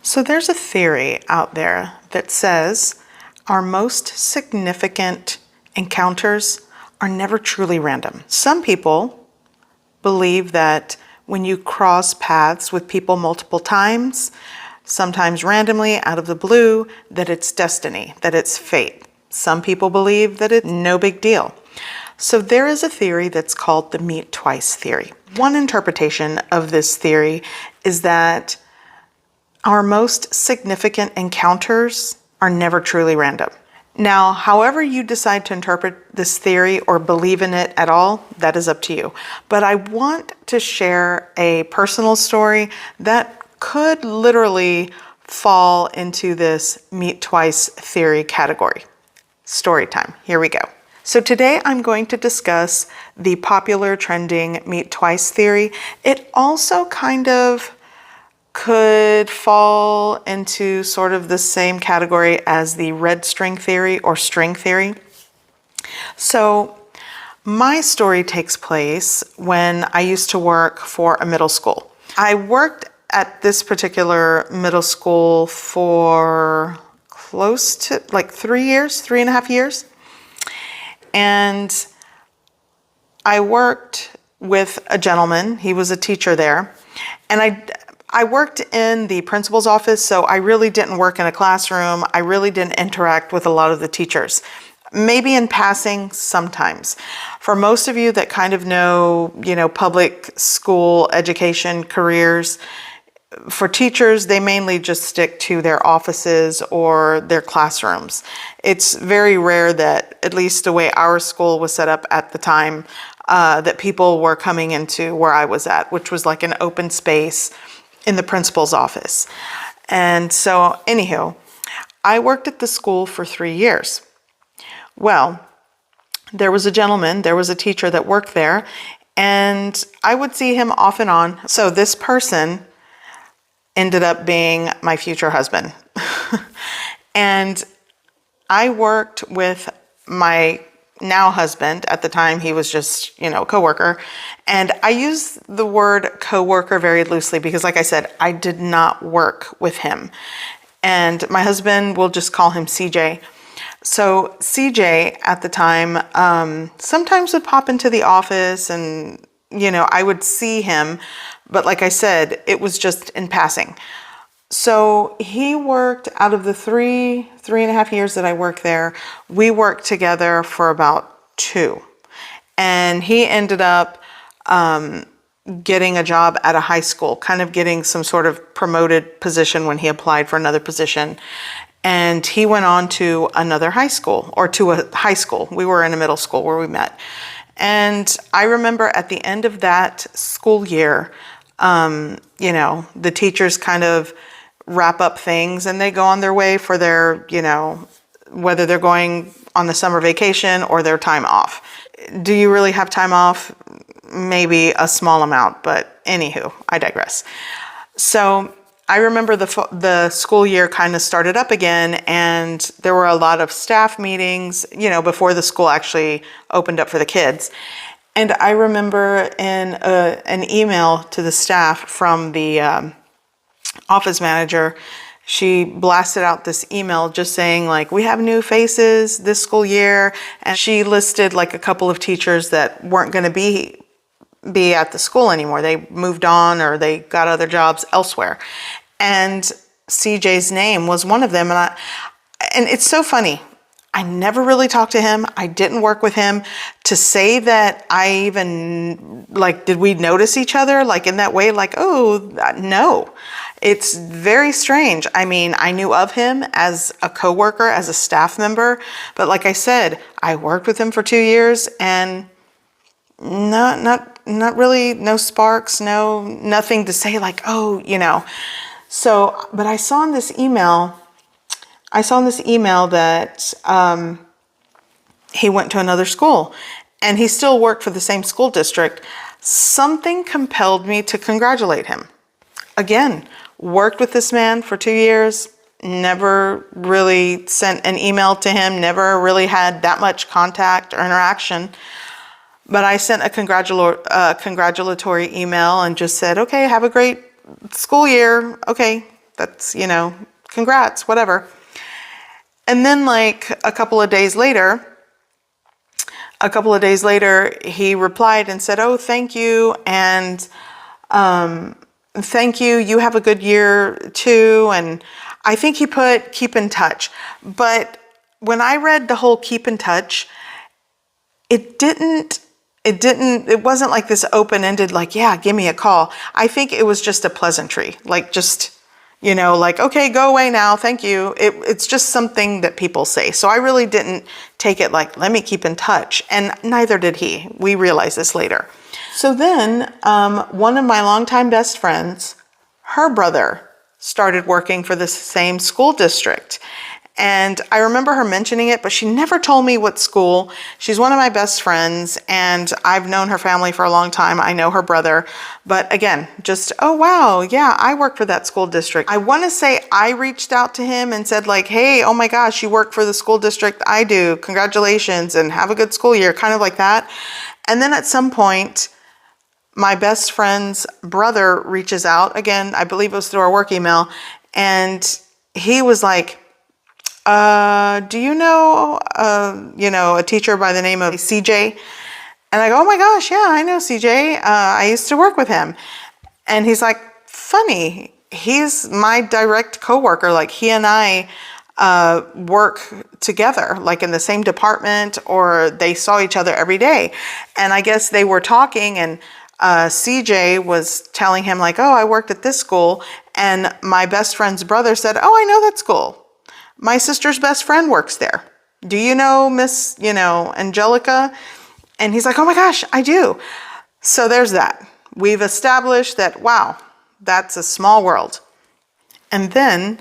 So there's a theory out there that says our most significant encounters are never truly random. Some people believe that when you cross paths with people multiple times, sometimes randomly out of the blue, that it's destiny, that it's fate. Some people believe that it's no big deal. So there is a theory that's called the meet twice theory. One interpretation of this theory is that our most significant encounters are never truly random. Now, however you decide to interpret this theory or believe in it at all, that is up to you. But I want to share a personal story that could literally fall into this meet twice theory category. Story time. Here we go. So today I'm going to discuss the popular trending meet twice theory. It also kind of could fall into sort of the same category as the red string theory or string theory. So my story takes place when I used to work for a middle school. I worked at this particular middle school for close to like 3.5 years. And I worked with a gentleman. He was a teacher there. And I worked in the principal's office, so I really didn't work in a classroom. I really didn't interact with a lot of the teachers. Maybe in passing sometimes. For most of you that kind of know, public school education careers, for teachers, they mainly just stick to their offices or their classrooms. It's very rare that, at least the way our school was set up at the time, that people were coming into where I was at, which was like an open space in the principal's office. And so, anywho, I worked at the school for 3 years. Well, there was a teacher that worked there, and I would see him off and on. So this person ended up being my future husband. And I worked with my now husband. At the time, he was just, coworker. And I use the word coworker very loosely because, like I said, I did not work with him. And my husband, we'll just call him CJ. So CJ at the time sometimes would pop into the office and, I would see him. But like I said, it was just in passing. So he worked out of the 3.5 years that I worked there, we worked together for about 2. And he ended up getting a job at a high school, kind of getting some sort of promoted position when he applied for another position. And he went on to another high school, or to a high school. We were in a middle school where we met. And I remember at the end of that school year, the teachers kind of wrap up things and they go on their way for their, whether they're going on the summer vacation or their time off. Do you really have time off? Maybe a small amount, but anywho, I digress. So I remember the school year kind of started up again, and there were a lot of staff meetings, before the school actually opened up for the kids. And I remember in an email to the staff from the office manager, she blasted out this email just saying, like, we have new faces this school year. And she listed like a couple of teachers that weren't going to be at the school anymore. They moved on or they got other jobs elsewhere. And CJ's name was one of them. And it's so funny. I never really talked to him. I didn't work with him. To say that I even, did we notice each other? In that way, no. It's very strange. I mean, I knew of him as a coworker, as a staff member. But like I said, I worked with him for 2 years and not really, no sparks, nothing to say So, but I saw in this email that he went to another school and he still worked for the same school district. Something compelled me to congratulate him. Again, worked with this man for 2 years, never really sent an email to him, never really had that much contact or interaction. But I sent a congratulatory email and just said, okay, have a great school year. Okay, That's, congrats, whatever. And then like a couple of days later, he replied and said, oh, thank you. And thank you. You have a good year too. And I think he put keep in touch. But when I read the whole keep in touch, it wasn't like this open-ended, like, yeah, give me a call. I think it was just a pleasantry, like just, like, okay, go away now. Thank you. It's just something that people say. So I really didn't take it like, let me keep in touch. And neither did he. We realized this later. So then one of my longtime best friends, her brother started working for the same school district. And I remember her mentioning it, but she never told me what school. She's one of my best friends, and I've known her family for a long time. I know her brother. But again, just, oh, wow, yeah, I work for that school district. I want to say I reached out to him and said like, hey, oh my gosh, you work for the school district I do. Congratulations and have a good school year, kind of like that. And then at some point, my best friend's brother reaches out. Again, I believe it was through our work email. And he was like, do you know, a teacher by the name of CJ? And I go, oh my gosh, yeah, I know CJ. I used to work with him. And he's like, funny, he's my direct coworker. Like he and I work together, like in the same department, or they saw each other every day. And I guess they were talking, and CJ was telling him like, oh, I worked at this school. And my best friend's brother said, oh, I know that school. My sister's best friend works there. Do you know Miss, Angelica? And he's like, oh my gosh, I do. So there's that. We've established that, wow, that's a small world. And then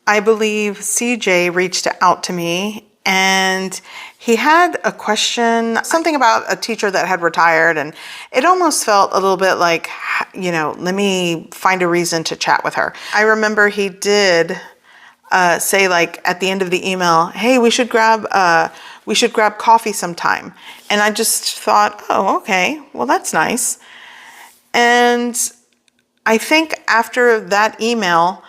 I believe CJ reached out to me, and he had a question, something about a teacher that had retired. And it almost felt a little bit like, let me find a reason to chat with her. I remember he did say like at the end of the email, hey, we should grab coffee sometime. And I just thought, oh, okay, well, that's nice. And I think after that email,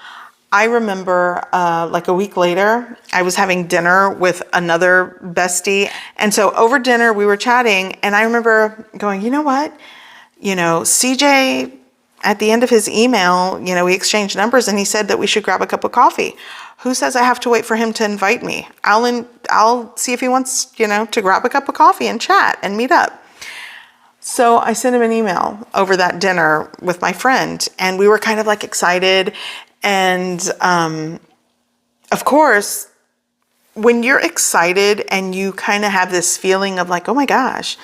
I remember like a week later, I was having dinner with another bestie. And so over dinner, we were chatting, and I remember going, you know what? CJ, at the end of his email, we exchanged numbers, and he said that we should grab a cup of coffee. Who says I have to wait for him to invite me? I'll see if he wants, to grab a cup of coffee and chat and meet up. So I sent him an email over that dinner with my friend, and we were kind of like excited. And of course, when you're excited and you kind of have this feeling of like, oh my gosh,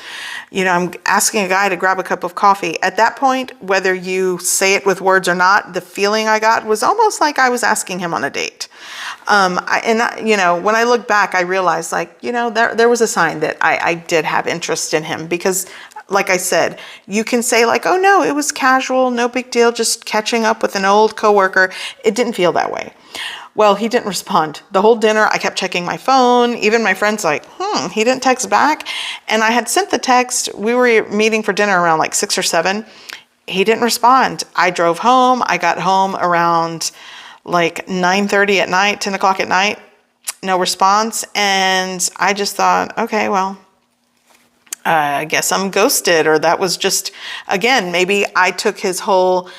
I'm asking a guy to grab a cup of coffee. At that point, whether you say it with words or not, the feeling I got was almost like I was asking him on a date. When I look back, I realized like, there was a sign that I did have interest in him, because like I said, you can say like, oh no, it was casual, no big deal, just catching up with an old coworker. It didn't feel that way. Well, he didn't respond. The whole dinner, I kept checking my phone. Even my friend's like, he didn't text back. And I had sent the text. We were meeting for dinner around like 6 or 7. He didn't respond. I drove home. I got home around like 9:30 at night, 10 o'clock at night. No response. And I just thought, okay, well, I guess I'm ghosted. Or that was just, again, maybe I took his whole,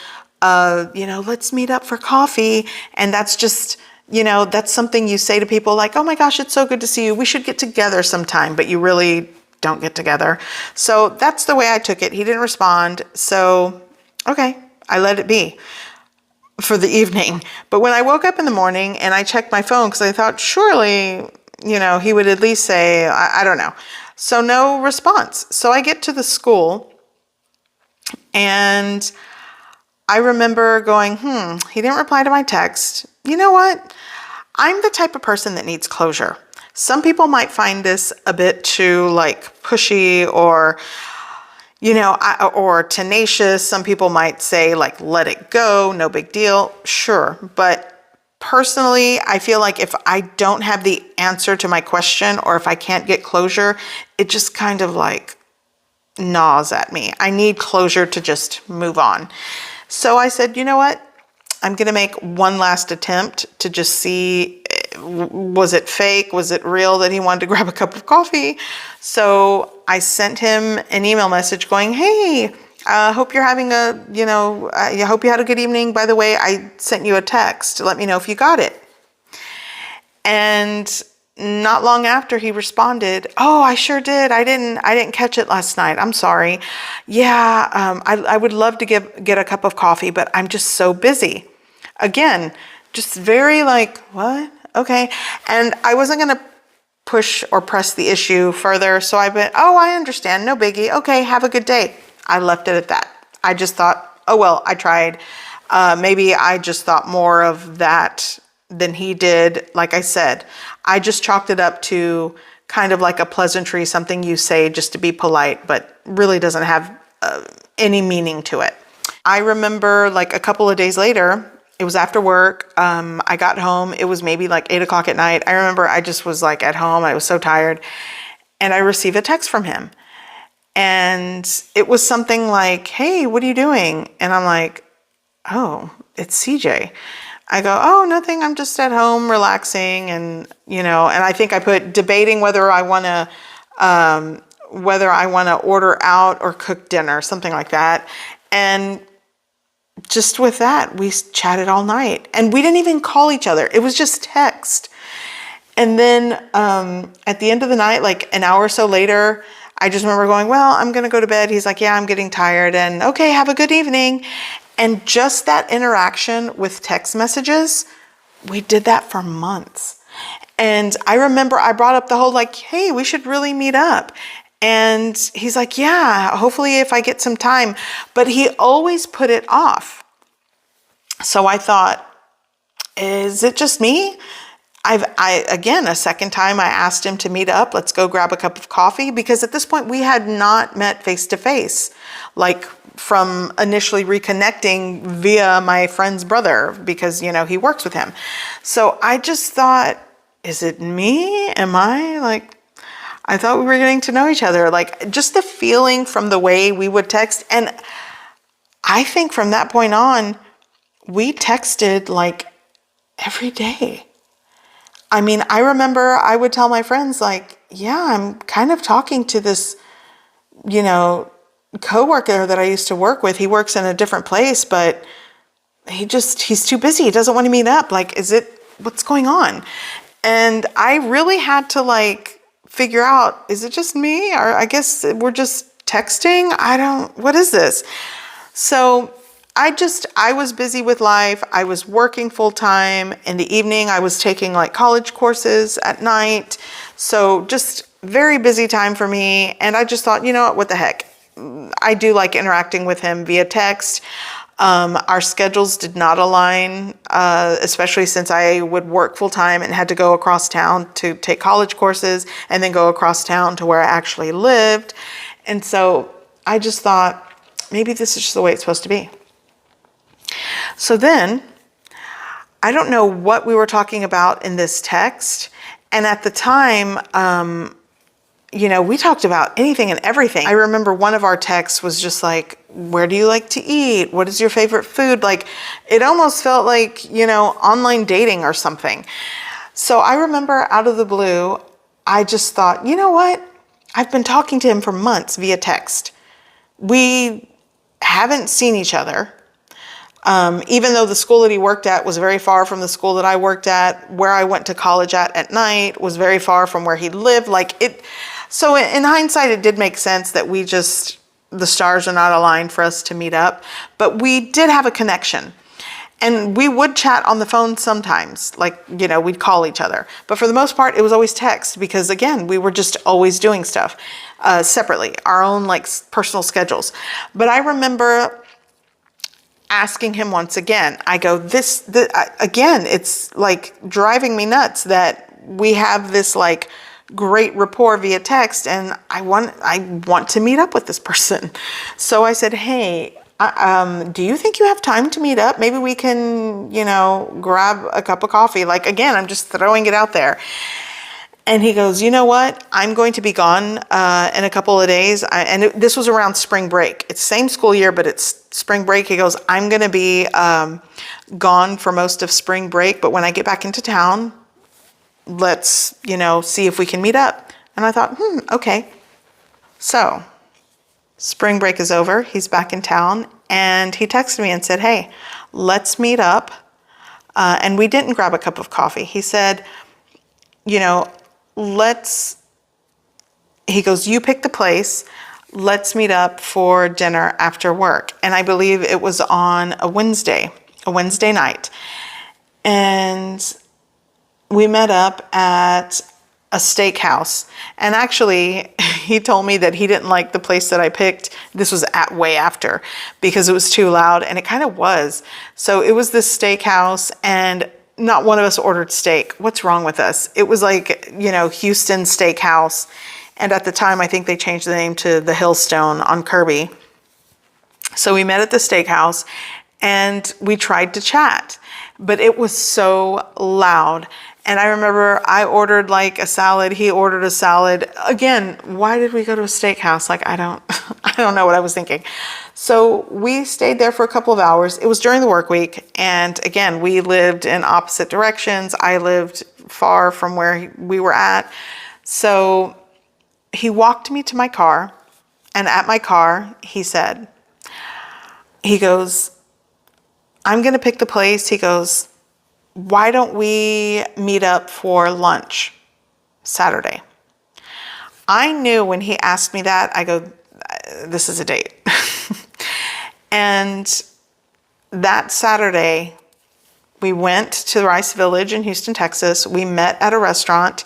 let's meet up for coffee. And that's just, that's something you say to people like, oh my gosh, it's so good to see you. We should get together sometime, but you really don't get together. So that's the way I took it. He didn't respond. So, okay, I let it be for the evening. But when I woke up in the morning and I checked my phone, because I thought surely, he would at least say, I don't know. So no response. So I get to the school, and I remember going, he didn't reply to my text. You know what? I'm the type of person that needs closure. Some people might find this a bit too like pushy or, or tenacious. Some people might say like, let it go, no big deal. Sure. But personally, I feel like if I don't have the answer to my question, or if I can't get closure, it just kind of like gnaws at me. I need closure to just move on. So I said, you know what? I'm going to make one last attempt to just see, was it fake? Was it real that he wanted to grab a cup of coffee? So I sent him an email message going, hey, I hope you're having a, I hope you had a good evening. By the way, I sent you a text to let me know if you got it. And not long after he responded, oh, I sure did. I didn't catch it last night. I'm sorry. Yeah, I would love to get a cup of coffee, but I'm just so busy. Again, just very like, what? Okay. And I wasn't going to push or press the issue further. So I went, oh, I understand. No biggie. Okay. Have a good day. I left it at that. I just thought, oh, well, I tried. Maybe I just thought more of that than he did. Like I said, I just chalked it up to kind of like a pleasantry, something you say just to be polite, but really doesn't have any meaning to it. I remember like a couple of days later, it was after work. I got home. It was maybe like 8 o'clock at night. I remember I just was like at home. I was so tired. And I received a text from him. And it was something like, hey, what are you doing? And I'm like, oh, it's CJ. I go, oh, nothing. I'm just at home relaxing. And, and I think I put debating whether I want to order out or cook dinner, something like that. And just with that, we chatted all night and we didn't even call each other. It was just text. And then at the end of the night, like an hour or so later, I just remember going, well, I'm going to go to bed. He's like, yeah, I'm getting tired. And okay, have a good evening. And just that interaction with text messages, we did that for months. And I remember I brought up the whole like, hey, we should really meet up. And he's like, yeah, hopefully if I get some time. But he always put it off. So I thought, is it just me? Again, a second time I asked him to meet up. Let's go grab a cup of coffee. Because at this point we had not met face to face, like from initially reconnecting via my friend's brother, because, he works with him. So I just thought, is it me? Am I like, I thought we were getting to know each other. Like just the feeling from the way we would text. And I think from that point on, we texted like every day. I mean, I remember I would tell my friends like, yeah, I'm kind of talking to this, coworker that I used to work with. He works in a different place, but he's too busy. He doesn't want to meet up. Like, what's going on? And I really had to like figure out, is it just me? Or I guess we're just texting. What is this? So I was busy with life. I was working full time. In the evening, I was taking like college courses at night. So just very busy time for me. And I just thought, what the heck? I do like interacting with him via text. Our schedules did not align, especially since I would work full time and had to go across town to take college courses and then go across town to where I actually lived. And so I just thought, maybe this is just the way it's supposed to be. So then, I don't know what we were talking about in this text. And at the time, we talked about anything and everything. I remember one of our texts was just like, where do you like to eat? What is your favorite food? Like, it almost felt like, online dating or something. So I remember out of the blue, I just thought, you know what? I've been talking to him for months via text. We haven't seen each other. Even though the school that he worked at was very far from the school that I worked at, where I went to college at night was very far from where he lived. So in hindsight, it did make sense that the stars are not aligned for us to meet up, but we did have a connection. And we would chat on the phone sometimes, we'd call each other. But for the most part, it was always text because, again, we were just always doing stuff separately, our own personal schedules. But I remember asking him once again, I go, again, it's like driving me nuts that we have this great rapport via text and I want to meet up with this person. So I said, hey, do you think you have time to meet up? Maybe we can, grab a cup of coffee. Again, I'm just throwing it out there. And he goes, you know what? I'm going to be gone in a couple of days. This was around spring break. It's same school year, but it's spring break. He goes, I'm going to be gone for most of spring break. But when I get back into town, let's, see if we can meet up. And I thought, okay. So spring break is over. He's back in town. And he texted me and said, hey, let's meet up. And we didn't grab a cup of coffee. He said, he goes, you pick the place, let's meet up for dinner after work. And I believe it was on a Wednesday night. And we met up at a steakhouse. And actually, he told me that he didn't like the place that I picked. This was way after, because it was too loud, and it kind of was. So it was this steakhouse, and not one of us ordered steak. What's wrong with us? It was like, Houston Steakhouse. And at the time, I think they changed the name to the Hillstone on Kirby. So we met at the steakhouse and we tried to chat, but it was so loud. And I remember I ordered like a salad. He ordered a salad. Again, why did we go to a steakhouse? Like, I don't know what I was thinking. So we stayed there for a couple of hours. It was during the work week. And again, we lived in opposite directions. I lived far from where we were at. So he walked me to my car. And at my car, he goes, I'm going to pick the place. He goes, why don't we meet up for lunch Saturday? I knew when he asked me that, I go, this is a date. And that Saturday, we went to the Rice Village in Houston, Texas. We met at a restaurant,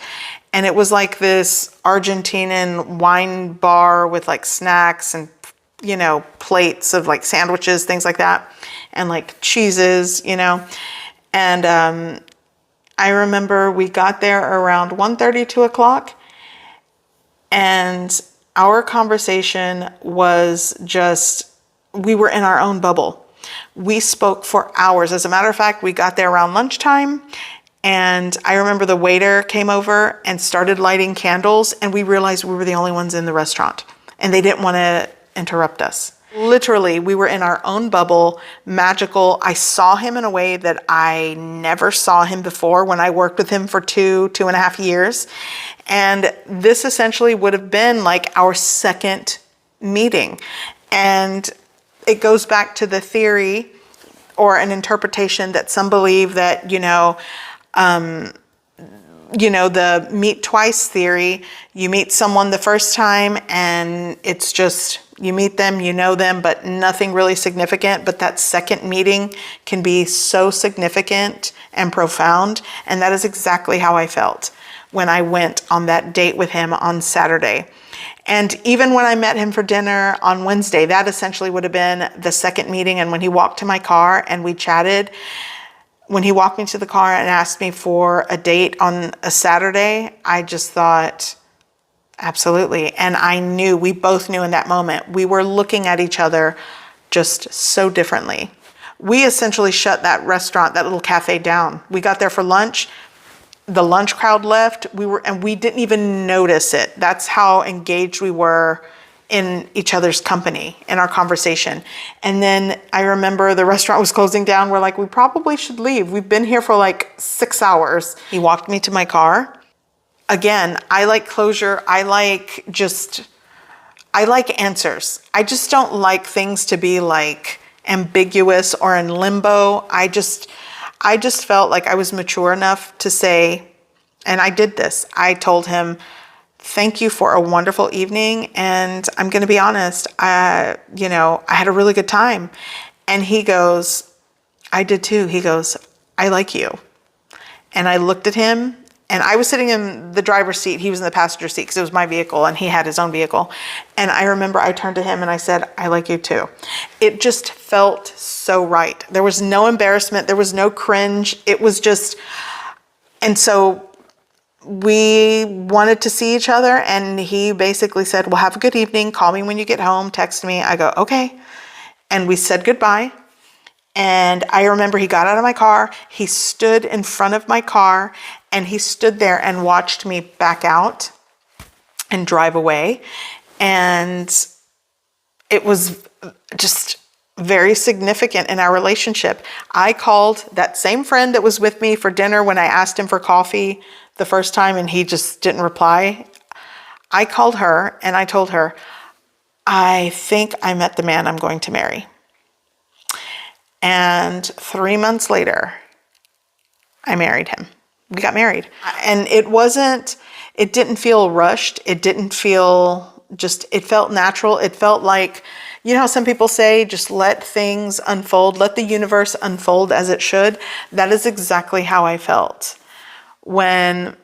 and it was like this Argentinian wine bar with like snacks and, plates of like sandwiches, things like that, and like cheeses, And I remember we got there around 1:30, 2 o'clock, and our conversation was just, we were in our own bubble. We spoke for hours. As a matter of fact, we got there around lunchtime, and I remember the waiter came over and started lighting candles, and we realized we were the only ones in the restaurant, and they didn't want to interrupt us. Literally, we were in our own bubble, magical. I saw him in a way that I never saw him before when I worked with him for 2.5 years. And this essentially would have been like our second meeting. And it goes back to the theory or an interpretation that some believe that, the meet twice theory. You meet someone the first time and it's just, you meet them, you know them, but nothing really significant. But that second meeting can be so significant and profound. And that is exactly how I felt when I went on that date with him on Saturday. And even when I met him for dinner on Wednesday, that essentially would have been the second meeting. And when he walked to my car and we chatted, when he walked me to the car and asked me for a date on a Saturday, I just thought, absolutely. And we both knew in that moment, we were looking at each other just so differently. We essentially shut that restaurant, that little cafe down. We got there for lunch. The lunch crowd left. We didn't even notice it. That's how engaged we were in each other's company, in our conversation. And then I remember the restaurant was closing down. We're like, we probably should leave. We've been here for like 6 hours. He walked me to my car. Again, I like closure. I like answers. I just don't like things to be like ambiguous or in limbo. I just felt like I was mature enough to say, and I did this. I told him, thank you for a wonderful evening. And I'm going to be honest, I had a really good time. And he goes, I did too. He goes, I like you. And I looked at him, and I was sitting in the driver's seat. He was in the passenger seat because it was my vehicle and he had his own vehicle. And I remember I turned to him and I said, I like you too. It just felt so right. There was no embarrassment. There was no cringe. It was just, and so we wanted to see each other, and he basically said, well, have a good evening. Call me when you get home. Text me. I go, okay. And we said goodbye. And I remember he got out of my car, he stood in front of my car, and he stood there and watched me back out and drive away. And it was just very significant in our relationship. I called that same friend that was with me for dinner when I asked him for coffee the first time and he just didn't reply. I called her and I told her, I think I met the man I'm going to marry. And 3 months later, I married him. We got married. And it didn't feel rushed. It didn't feel it felt natural. It felt like, you know how some people say, just let things unfold, let the universe unfold as it should. That is exactly how I felt when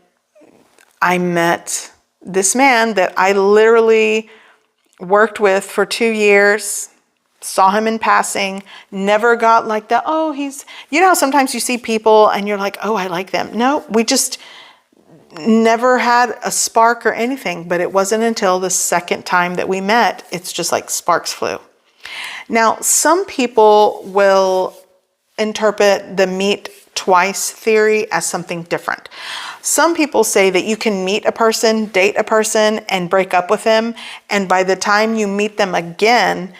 I met this man that I literally worked with for 2 years, saw him in passing, never got like that, oh, you know how sometimes you see people and you're like, oh, I like them. No, we just never had a spark or anything, but it wasn't until the second time that we met, it's just like sparks flew. Now, some people will interpret the meet twice theory as something different. Some people say that you can meet a person, date a person, and break up with them, and by the time you meet them again,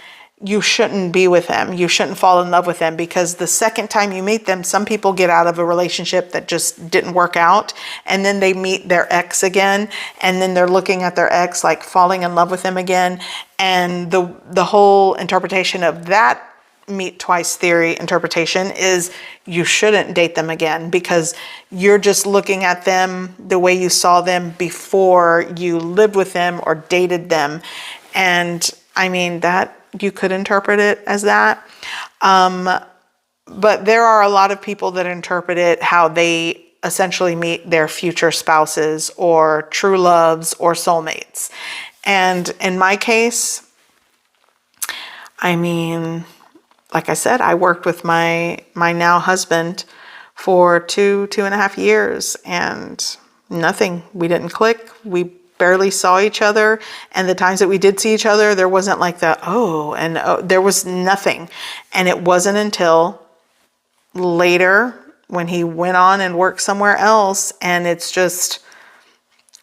you shouldn't be with them. You shouldn't fall in love with them because the second time you meet them, some people get out of a relationship that just didn't work out and then they meet their ex again and then they're looking at their ex like falling in love with them again. And the whole interpretation of that meet twice theory interpretation is you shouldn't date them again because you're just looking at them the way you saw them before you lived with them or dated them. And I mean, that you could interpret it as that. But there are a lot of people that interpret it how they essentially meet their future spouses or true loves or soulmates. And in my case, I mean, like I said, I worked with my now husband for 2.5 years and nothing. We didn't click. We barely saw each other. And the times that we did see each other, there wasn't like there was nothing. And it wasn't until later when he went on and worked somewhere else and it's just,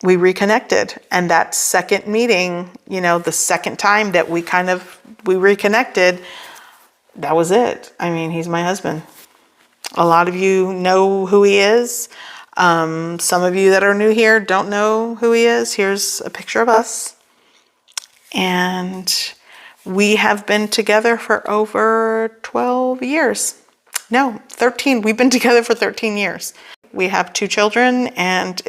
we reconnected. And that second meeting, the second time that we reconnected, that was it. I mean, he's my husband. A lot of you know who he is. Some of you that are new here don't know who he is. Here's a picture of us. And we have been together for over 12 years. No, 13. We've been together for 13 years. We have 2 children and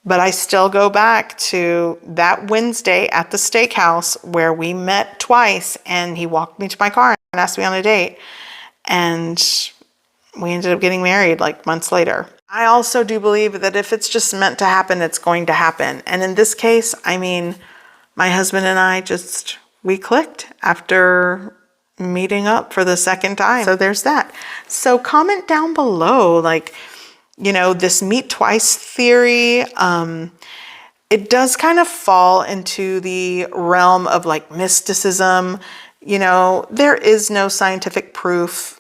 but I still go back to that Wednesday at the steakhouse where we met twice and he walked me to my car and asked me on a date. And we ended up getting married like months later. I also do believe that if it's just meant to happen, it's going to happen. And in this case, I mean, my husband and I we clicked after meeting up for the second time. So there's that. So comment down below, this meet twice theory. It does kind of fall into the realm of like mysticism. There is no scientific proof.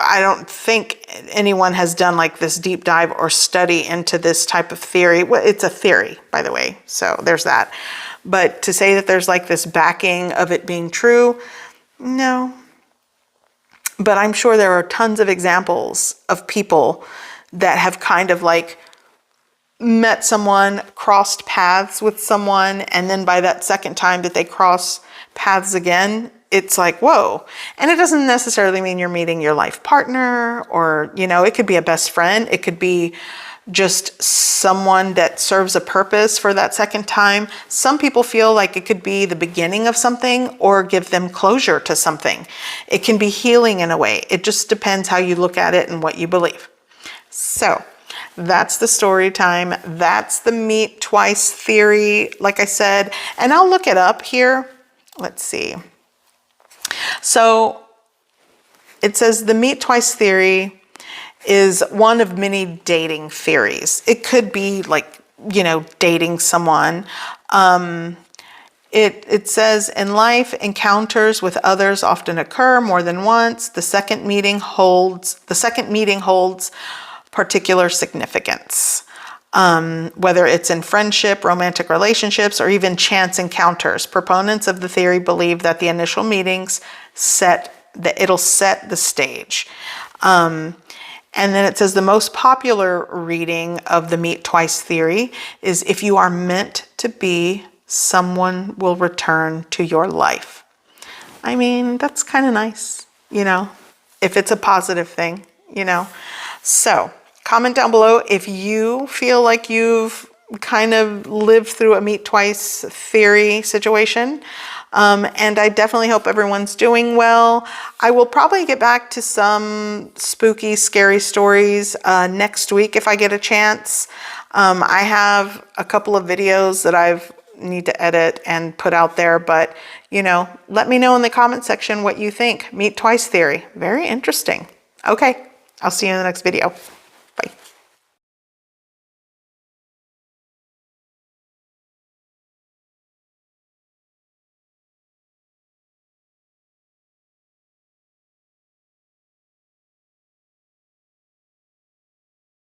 I don't think anyone has done like this deep dive or study into this type of theory. Well, it's a theory, by the way. So there's that. But to say that there's like this backing of it being true, no. But I'm sure there are tons of examples of people that have kind of like met someone, crossed paths with someone, and then by that second time that they cross paths again, it's like, whoa. And it doesn't necessarily mean you're meeting your life partner or, it could be a best friend. It could be just someone that serves a purpose for that second time. Some people feel like it could be the beginning of something or give them closure to something. It can be healing in a way. It just depends how you look at it and what you believe. So that's the story time. That's the meet twice theory, like I said, and I'll look it up here. Let's see. So it says the meet twice theory is one of many dating theories. It could be like, dating someone. It says in life, encounters with others often occur more than once. The second meeting holds particular significance. Whether it's in friendship, romantic relationships, or even chance encounters. Proponents of the theory believe that the initial meetings it'll set the stage. And then it says the most popular reading of the meet twice theory is if you are meant to be, someone will return to your life. I mean, that's kind of nice, if it's a positive thing, So comment down below if you feel like you've kind of lived through a meet twice theory situation. And I definitely hope everyone's doing well. I will probably get back to some spooky, scary stories next week if I get a chance. I have a couple of videos that I need to edit and put out there, but let me know in the comment section what you think. Meet twice theory, very interesting. Okay, I'll see you in the next video.